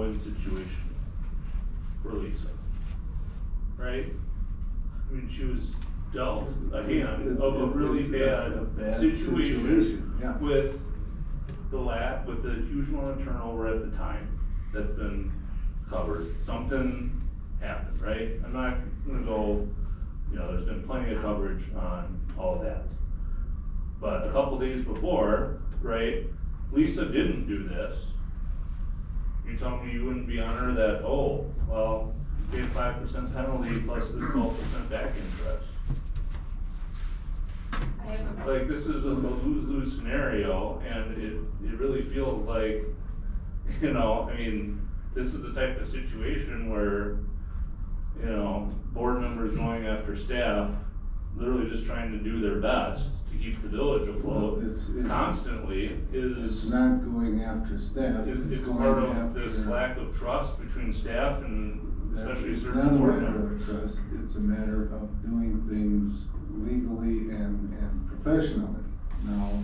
win-win situation for Lisa, right? I mean, she was dealt a hand of a really bad situation yeah. with with the huge amount of turnover at the time that's been covered. Something happened, right? I'm not gonna go, there's been plenty of coverage on all of that. But a couple days before, right, Lisa didn't do this. You tell me you wouldn't be on her that, oh, well, pay a 5% penalty plus this 12% back interest. Like, this is a lose-lose scenario, and it really feels like, I mean, this is the type of situation where, board members going after staff, literally just trying to do their best to keep the village afloat constantly It's not going after staff. It's going part of after this lack of trust between staff and especially it's certain not a board matter members. of trust, it's a matter of doing things legally and professionally. Now,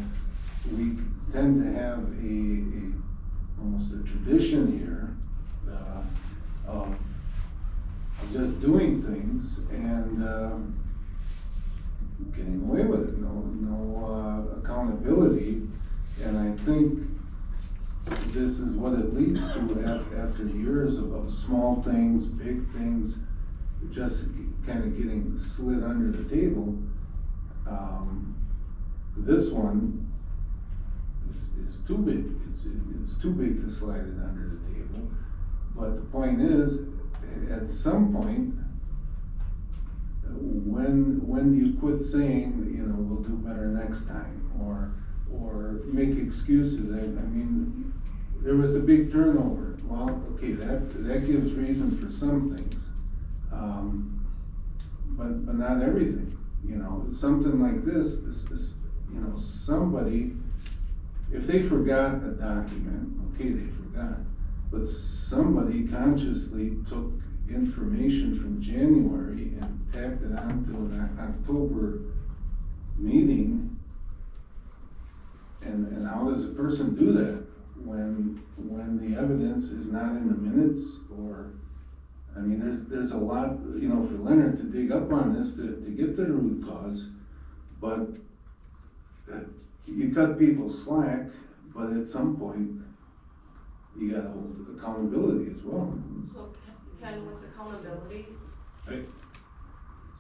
we tend to have almost a tradition here, of just doing things and, getting away with it, no accountability, and I think this is what it leads to after years of small things, big things, just kind of getting slid under the table. This one is too big, it's too big to slide it under the table, but the point is, at some point, when do you quit saying, we'll do better next time, or make excuses? I mean, there was a big turnover. Well, okay, that gives reason for some things, but not everything. Something like this is somebody, if they forgot a document, okay, they forgot, but somebody consciously took information from January and tacked it on to an October meeting, and how does a person do that when the evidence is not in the minutes? Or, I mean, there's a lot, for Leonard to dig up on this to get to the root cause, but you cut people slack, but at some point, you gotta hold accountability as well. So Ken, with accountability, Right.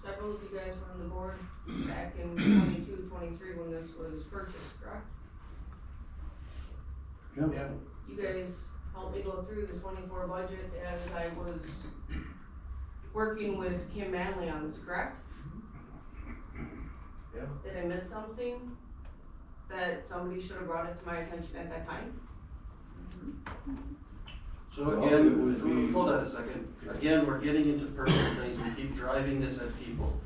several of you guys were on the board back in 22, 23 when this was purchased, correct? Yeah. You guys helped me go through the 24 budget as I was working with Kim Manley on this, correct? Yeah. Did I miss something that somebody should have brought it to my attention at that time? So Well, again, it would be- hold on a second. Again, we're getting into personal things. We keep driving this at people.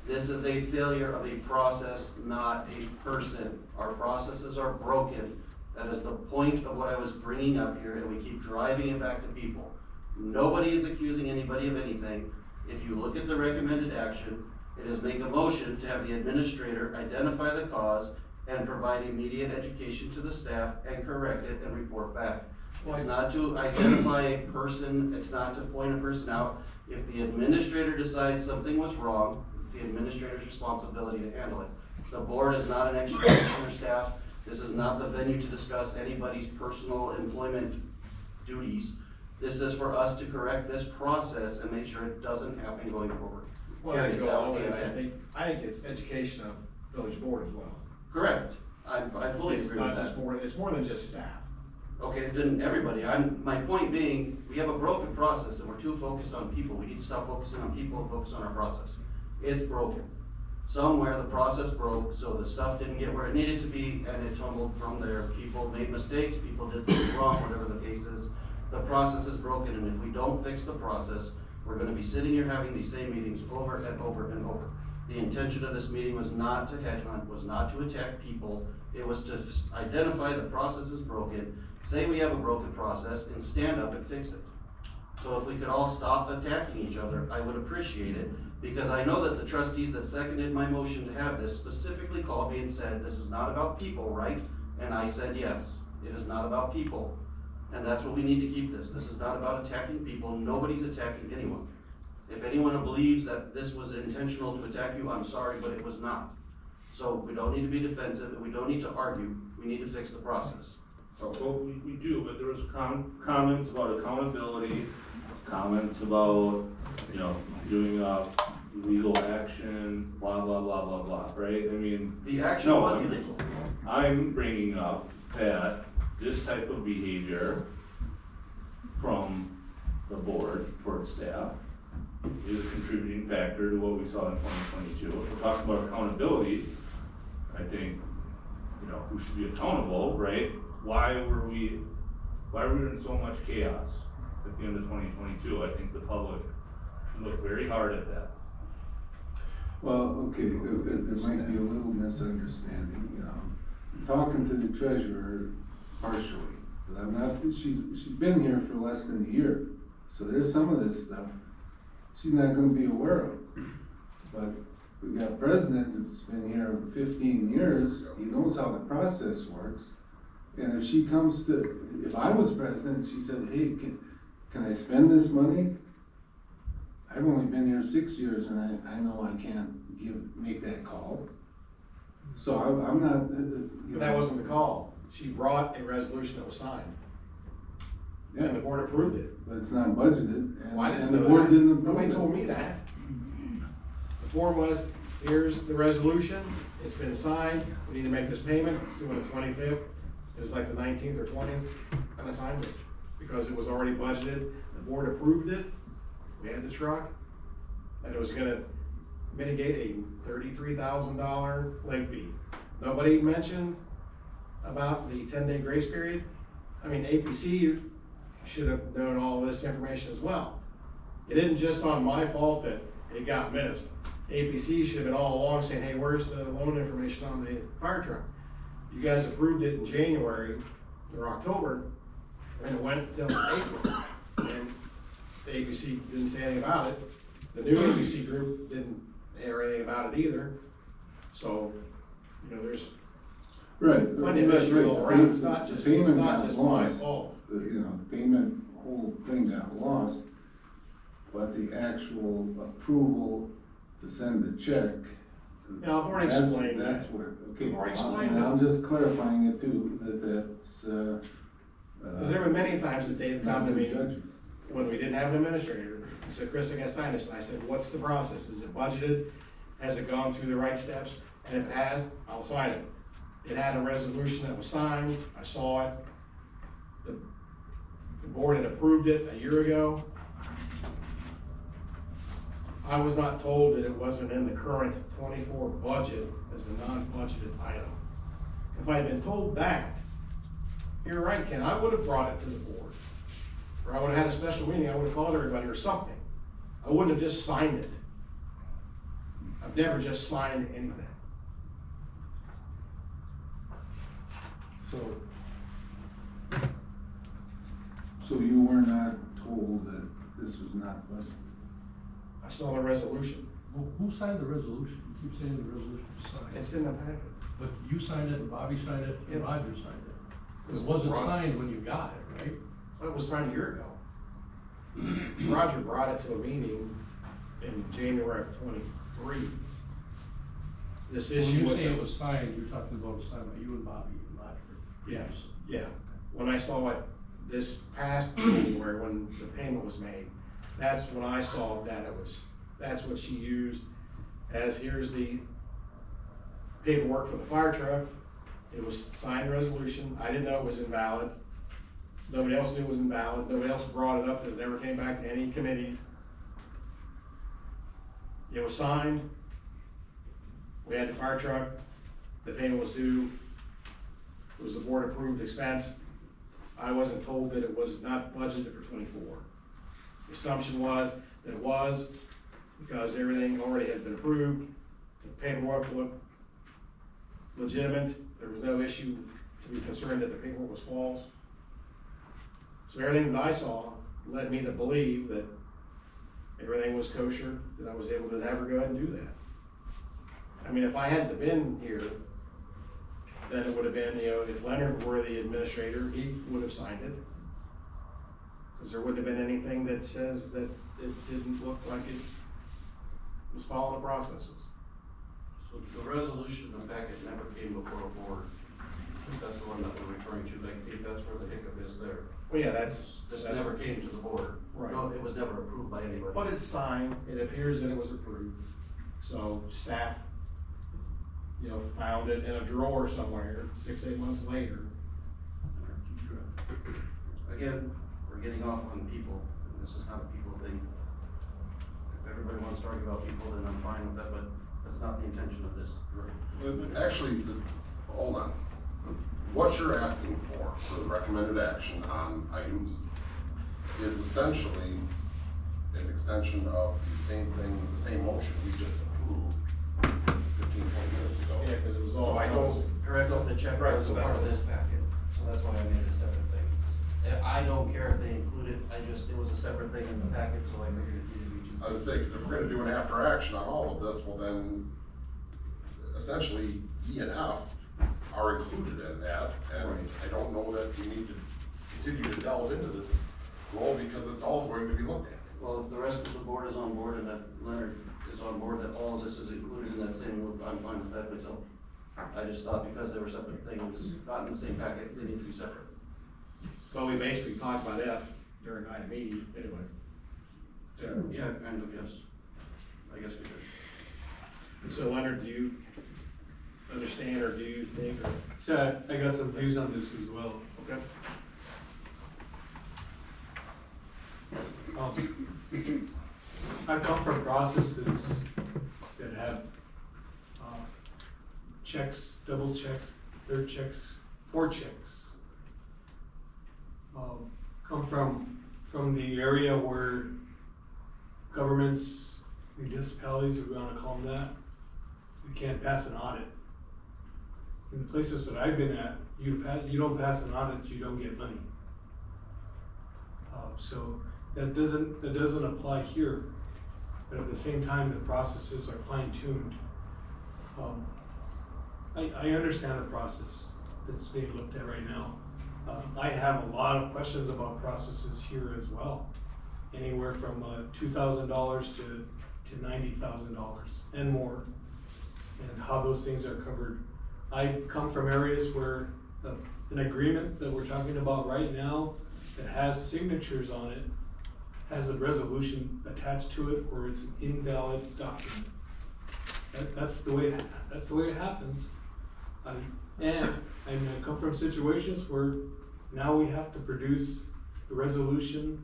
This is a failure of a process, not a person. Our processes are broken. That is the point of what I was bringing up here, and we keep driving it back to people. Nobody is accusing anybody of anything. If you look at the recommended action, it is make a motion to have the administrator identify the cause and provide immediate education to the staff and correct it and report back. It's not to identify a person, it's not to point a person out. If the administrator decides something was wrong, it's the administrator's responsibility to handle it. The board is not an executioner staff. This is not the venue to discuss anybody's personal employment duties. This is for us to correct this process and make sure it doesn't happen going forward. Well, I go on with it. I think it's education of village board as well. Correct. I fully It's agree with not just that. more, it's more than just staff. Okay, then everybody, my point being, we have a broken process and we're too focused on people. We need to stop focusing on people and focus on our process. It's broken. Somewhere the process broke, so the stuff didn't get where it needed to be, and it tumbled from there. People made mistakes, people did things wrong, whatever the case is. The process is broken, and if we don't fix the process, we're gonna be sitting here having these same meetings over and over and over. The intention of this meeting was not to headhunt, was not to attack people. It was to identify the process is broken, say we have a broken process, and stand up and fix it. So if we could all stop attacking each other, I would appreciate it, because I know that the trustees that seconded my motion to have this specifically called me and said, this is not about people, right? And I said, yes, it is not about people. And that's what we need to keep this. This is not about attacking people. Nobody's attacking anyone. If anyone believes that this was intentional to attack you, I'm sorry, but it was not. So we don't need to be defensive, and we don't need to argue. We need to fix the process. Well, we do, but there was comments about accountability, comments about, you know, doing legal action, blah, blah, blah, blah, blah, right? I mean. The action no, was illegal. I'm bringing up that this type of behavior from the board towards staff is a contributing factor to what we saw in 2022. If we're talking about accountability, I think, you know, who should be accountable, right? Why were we in so much chaos at the end of 2022? I think the public should look very hard at that. Well, okay, there might be a little misunderstanding, you know. I'm talking to the treasurer partially, but I'm not, she's been here for less than a year. So there's some of this stuff she's not gonna be aware of. But we got a president that's been here 15 years, he knows how the process works. And if she comes to, if I was president, she said, hey, can I spend this money? I've only been here 6 years and I know I can't make that call. So I'm not, you know. That wasn't the call. She brought a resolution that was signed. Yeah, And the board approved it. but it's not budgeted, Well, I didn't and the know board that. didn't approve it. Nobody told me that. The form was, here's the resolution, it's been signed, we need to make this payment, it's due on the 25th. It was like the 19th or 20th, and I signed it, because it was already budgeted, the board approved it, we had the truck, and it was gonna mitigate a $33,000 late fee. Nobody mentioned about the 10-day grace period. I mean, APC should have known all this information as well. It isn't just on my fault that it got missed. APC should have been all along saying, hey, where's the loan information on the fire truck? You guys approved it in January or October, and it went till April. And the APC didn't say anything about it. The new APC group didn't hear anything about it either. So, you know, there's Right. plenty of issues all around. It's not just my fault. You know, the payment, whole thing got lost, but the actual approval to send the check. Yeah, I've already explained that. That's where, okay. I've already explained And it. I'm just clarifying it too, that's, Because there were many times that they've come to me judgment. when we didn't have an administrator. He said, Chris, I gotta sign this. And I said, what's the process? Is it budgeted? Has it gone through the right steps? And if it has, I'll sign it. It had a resolution that was signed. I saw it. The board had approved it a year ago. I was not told that it wasn't in the current 24 budget as a non-budgeted item. If I had been told that, you're right, Ken, I would have brought it to the board. Or I would have had a special meeting, I would have called everybody or something. I wouldn't have just signed it. I've never just signed anything. So you were not told that this was not budgeted? I saw the resolution. Well, who signed the resolution? You keep saying the resolution was signed. It's in the packet. But you signed it, and Bobby signed it, and Yeah. Roger signed it. It wasn't signed when you got it, right? It was signed a year ago. Roger brought it to a meeting in January of '23. This When issue you with say it the, was signed, you're talking about it was signed by you and Bobby and Roger. yeah, yeah. When I saw it this past January, when the payment was made, that's when I saw that that's what she used as, here's the paperwork for the fire truck. It was signed resolution. I didn't know it was invalid. Nobody else knew it was invalid. Nobody else brought it up. That it never came back to any committees. It was signed. We had the fire truck. The payment was due. It was a board approved expense. I wasn't told that it was not budgeted for '24. The assumption was that it was, because everything already had been approved. The paperwork looked legitimate. There was no issue to be concerned that the paperwork was false. So everything that I saw led me to believe that everything was kosher, that I was able to never go ahead and do that. I mean, if I hadn't been here, then it would have been, you know, if Leonard were the administrator, he would have signed it. Cause there wouldn't have been anything that says that it didn't look like it was following the processes. So the resolution in the packet never came before a board. I think that's the one that we're referring to, like, I think that's where the hiccup is there. Well, yeah, that's. This never came to the board. Right. No, it was never approved by anybody. But it's signed, it appears that it was approved, so staff, you know, found it in a drawer somewhere 6-8 months later. Again, we're getting off on people, and this is not a people thing. If everybody wants to argue about people, then I'm fine with that, but that's not the intention of this. Actually, hold on. What you're asking for the recommended action on item E is essentially an extension of the same thing, the same motion we just approved 15, 20 minutes ago. Yeah, cause it was So all. I don't, Correct, the check Right, was so a that part of was- this packet, so that's why I made it a separate thing. I don't care if they include it, it was a separate thing in the packet, so I figured it needed to be I would two. say, 'cause if we're gonna do an after action on all of this, well then, essentially, E and F are included in that, and I don't know that we need to continue to delve into this role, because it's all going to be looked at. Well, if the rest of the board is on board and that Leonard is on board, that all of this is included in that same group, I'm fine with that myself. I just thought because they were separate things, not in the same packet, they need to be separate. Well, we basically talked about F during item E anyway. So, Yeah, kind of, yes. I guess we could. so Leonard, do you understand, or do you think, or? So I got some views on this as well. Okay. I come from processes that have checks, double checks, third checks, 4 checks. Come from the area where governments, municipalities, if we wanna call them that, we can't pass an audit. In the places that I've been at, you don't pass an audit, you don't get money. So that doesn't apply here, but at the same time, the processes are fine-tuned. I understand the process that's being looked at right now. I have a lot of questions about processes here as well, anywhere from $2,000 to $90,000 and more, and how those things are covered. I come from areas where an agreement that we're talking about right now that has signatures on it has a resolution attached to it, or it's an invalid document. That's the way it happens. And I come from situations where now we have to produce a resolution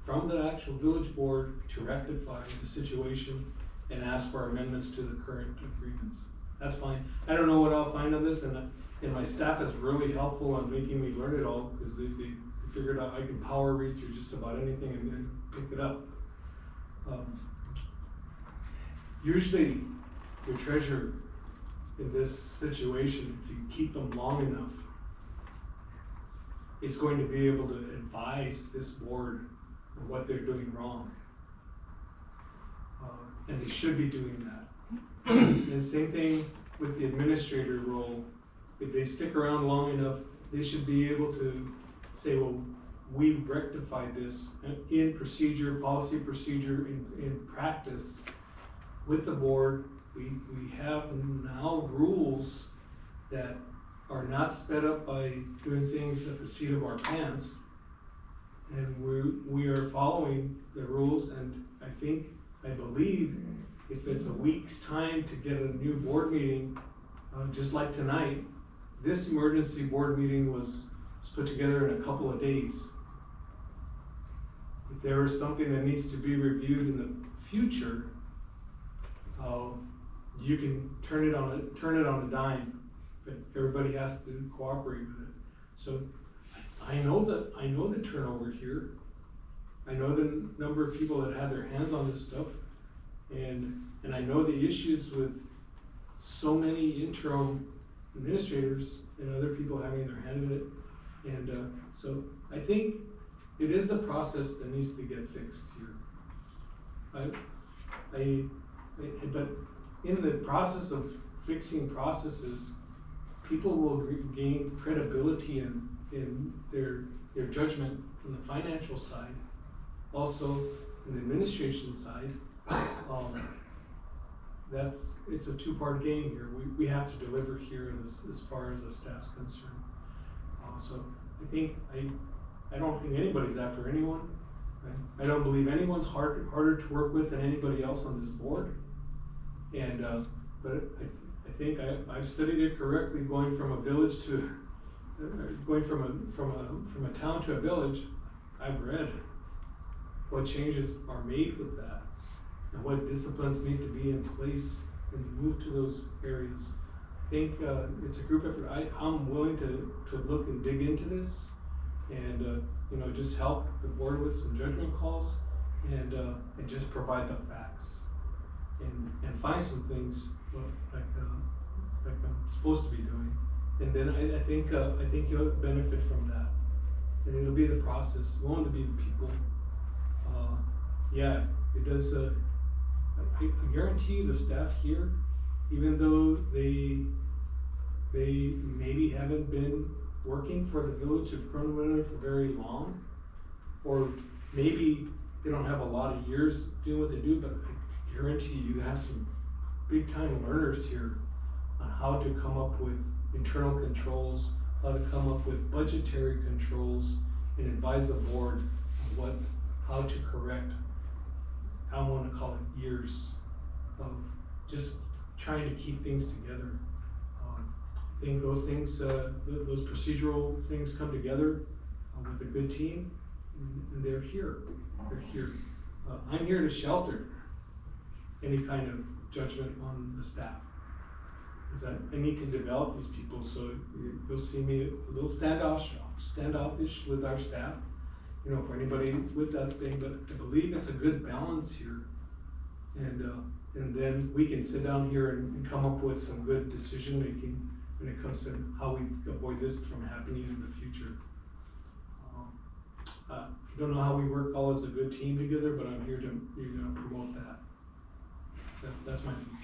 from the actual village board to rectify the situation and ask for amendments to the current agreements. That's fine. I don't know what I'll find on this, and my staff is really helpful on making me learn it all, because they figured out I can power read through just about anything and then pick it up. Usually, your treasurer in this situation, if you keep them long enough, is going to be able to advise this board on what they're doing wrong. And they should be doing that. And same thing with the administrator role. If they stick around long enough, they should be able to say, well, we rectified this in procedure, policy procedure, in practice with the board. We have now rules that are not sped up by doing things at the seat of our pants. And we are following the rules, and I believe if it's a week's time to get a new board meeting, just like tonight, this emergency board meeting was put together in a couple of days. If there is something that needs to be reviewed in the future, you can turn it on a dime, but everybody has to cooperate with it. So I know the turnover here. I know the number of people that had their hands on this stuff, and I know the issues with so many interim administrators and other people having their hand in it. And so I think it is the process that needs to get fixed here. But in the process of fixing processes, people will gain credibility in their judgment from the financial side, also in the administration side. It's a two-part game here. We have to deliver here as far as the staff's concerned. So I don't think anybody's after anyone. I don't believe anyone's harder to work with than anybody else on this board. And, but I think I've studied it correctly, going from a village to, going from a town to a village. I've read what changes are made with that and what disciplines need to be in place when you move to those areas. I think it's a group effort. I'm willing to look and dig into this and just help the board with some judgment calls and just provide the facts and find some things like I'm supposed to be doing. And then I think you'll benefit from that. And it'll be the process, going to be the people. Yeah, it does. I guarantee you the staff here, even though they maybe haven't been working for the village of Kronenwetter for very long, or maybe they don't have a lot of years doing what they do, but I guarantee you have some big time learners here on how to come up with internal controls, how to come up with budgetary controls, and advise the board on how to correct, I want to call it years of just trying to keep things together. I think those things, those procedural things come together with a good team, and they're here. They're here. I'm here to shelter any kind of judgment on the staff. Because I need to develop these people, so you'll see me a little standoffish with our staff, for anybody with that thing, but I believe it's a good balance here. And then we can sit down here and come up with some good decision making when it comes to how we avoid this from happening in the future. I don't know how we work all as a good team together, but I'm here to promote that. That's my view.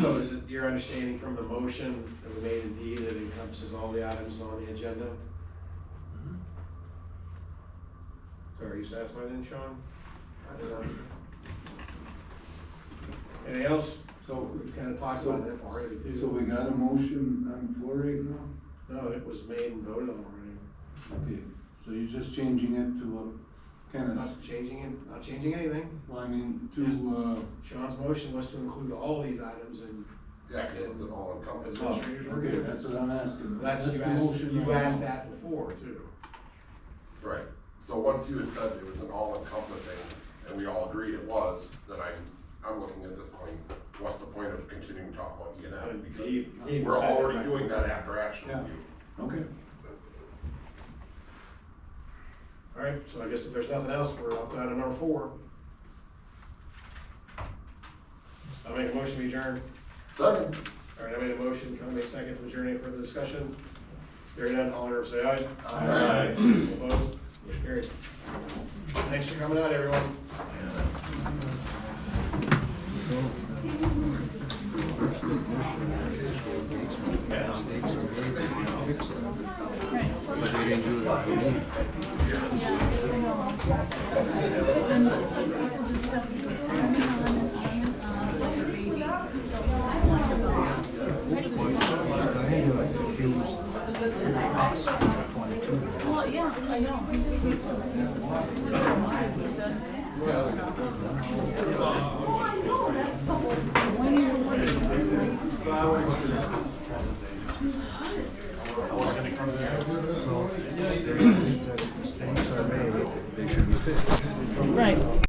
So is it your understanding from the motion that we made in D that it encompasses all the items on the agenda? Mm-hmm. So are you satisfied then, Sean? Anything else? So we kind of talked about that already too. So we got a motion on the floor right now? No, it was made and voted on already. Okay, so you're just changing it to a kind Not of, changing it, not changing anything. well, I mean, to, Sean's motion was to include all these items and Yeah, cause it was an all encompassing. administrators were okay, good. that's what I'm asking. That's, the motion you right asked now. that before too. Right, so once you had said it was an all encompassing, and we all agreed it was, then I'm looking at this point, what's the point of continuing to talk about E and F? Because we're already doing that after action Yeah. review. Okay. All right, so I guess if there's nothing else, we're up to item number 4. I'll make a motion to adjourn. Second. All right, I made a motion, can I make a second to adjourn? Any further discussion? Hearing none, all in favor say aye. Aye. Opposed? Motion carried. Thanks for coming out, everyone. Mistakes are made, they can fix them. But they didn't do that for me. Kind of accused us for 22. Well, yeah, I know. He's supposed to So, mistakes are made, they should be fixed. Right.